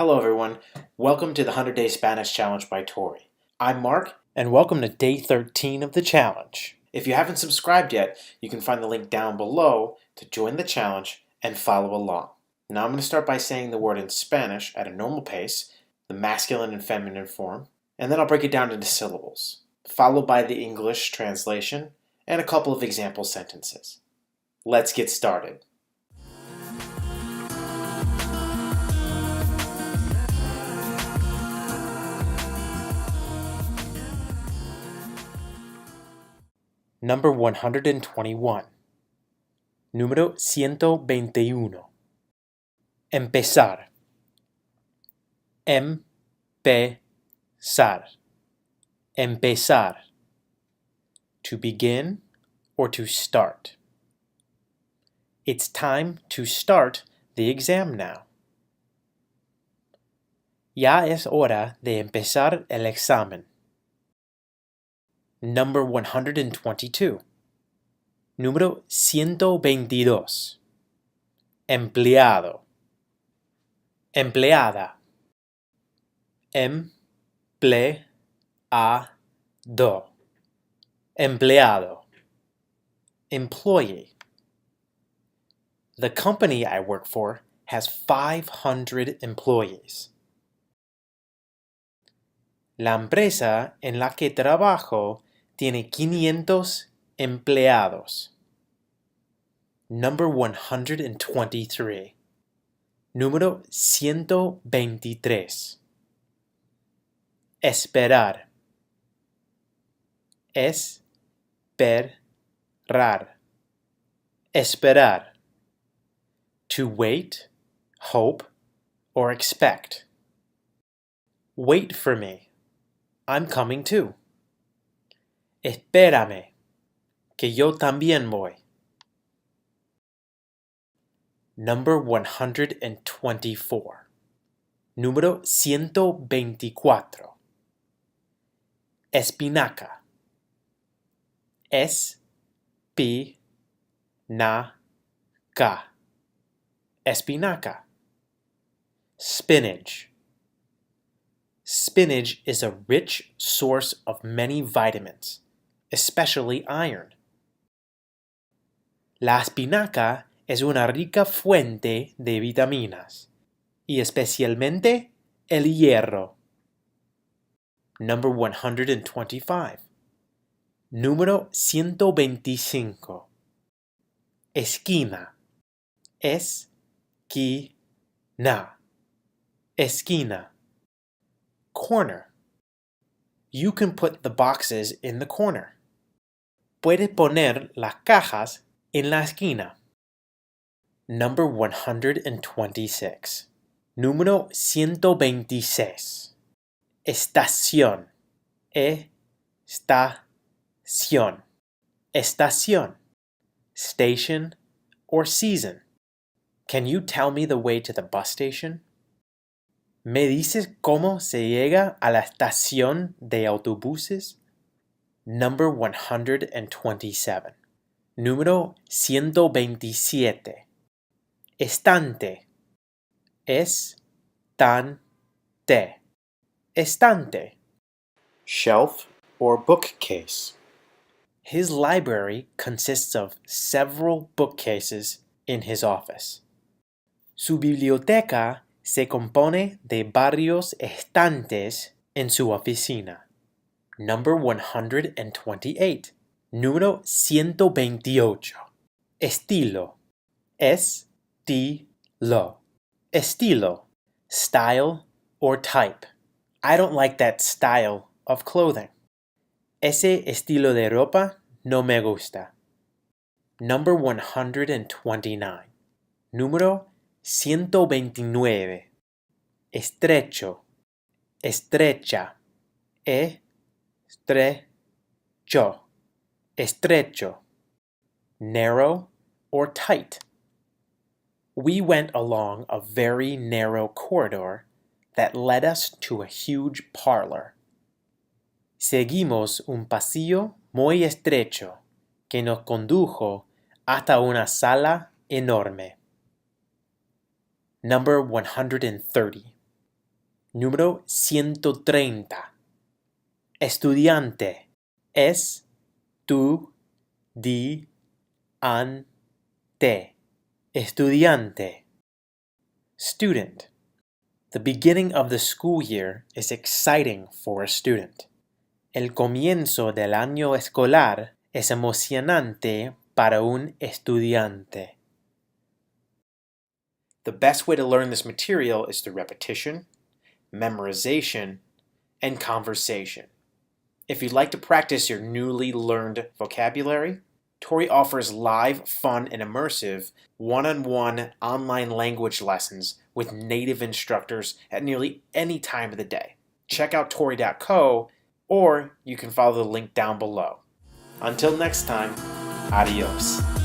Hello everyone, welcome to the 100-Day Spanish Challenge by Touri. I'm Mark, and welcome to Day 13 of the challenge. If you haven't subscribed yet, you can find the link down below to join the challenge and follow along. Now I'm going to start by saying the word in Spanish at a normal pace, the masculine and feminine form, and then I'll break it down into syllables, followed by the English translation and a couple of example sentences. Let's get started. Number 121. Número 121. Empezar. Empezar. Empezar. To begin or to start. It's time to start the exam now. Ya es hora de empezar el examen. Number 122. Número 122. Empleado. Empleada. Em-play-ah-doh. Empleado. Employee. The company I work for has 500 employees. La empresa en la que trabajo tiene 500 empleados. Number 123. Número 123. Esperar. Es-peh-rar. Esperar. To wait, hope, or expect. Wait for me. I'm coming too. Espérame, que yo también voy. Number 124. Número 124. Espinaca. Es-pee-nah-kahs. Espinaca. Spinach. Spinach is a rich source of many vitamins, especially iron. La espinaca es una rica fuente de vitaminas, y especialmente el hierro. Number 125. Número 125. Esquina. Esquina. Esquina. Corner. You can put the boxes in the corner. Puede poner las cajas en la esquina. Number 126. Número 126. Estación. Estación. Estación. Station or season. Can you tell me the way to the bus station? ¿Me dices cómo se llega a la estación de autobuses? Number 127. Número 127. Estante. Estante. Estante. Shelf or bookcase. His library consists of several bookcases in his office. Su biblioteca se compone de varios estantes en su oficina. Number 128. Número 128. Estilo. Estilo. Estilo. Style or type. I don't like that style of clothing. Ese estilo de ropa no me gusta. Number 129. Número 129. Estrecho. Estrecha. Estrecho. Estrecho. Narrow or tight. We went along a very narrow corridor that led us to a huge parlor. Seguimos un pasillo muy estrecho que nos condujo hasta una sala enorme. Number 130. Número 130. Estudiante. Es, tu, di, an, te. Estudiante. Student. The beginning of the school year is exciting for a student. El comienzo del año escolar es emocionante para un estudiante. The best way to learn this material is through repetition, memorization, and conversation. If you'd like to practice your newly learned vocabulary, Touri offers live, fun, and immersive one-on-one online language lessons with native instructors at nearly any time of the day. Check out Touri.co, or you can follow the link down below. Until next time, adios.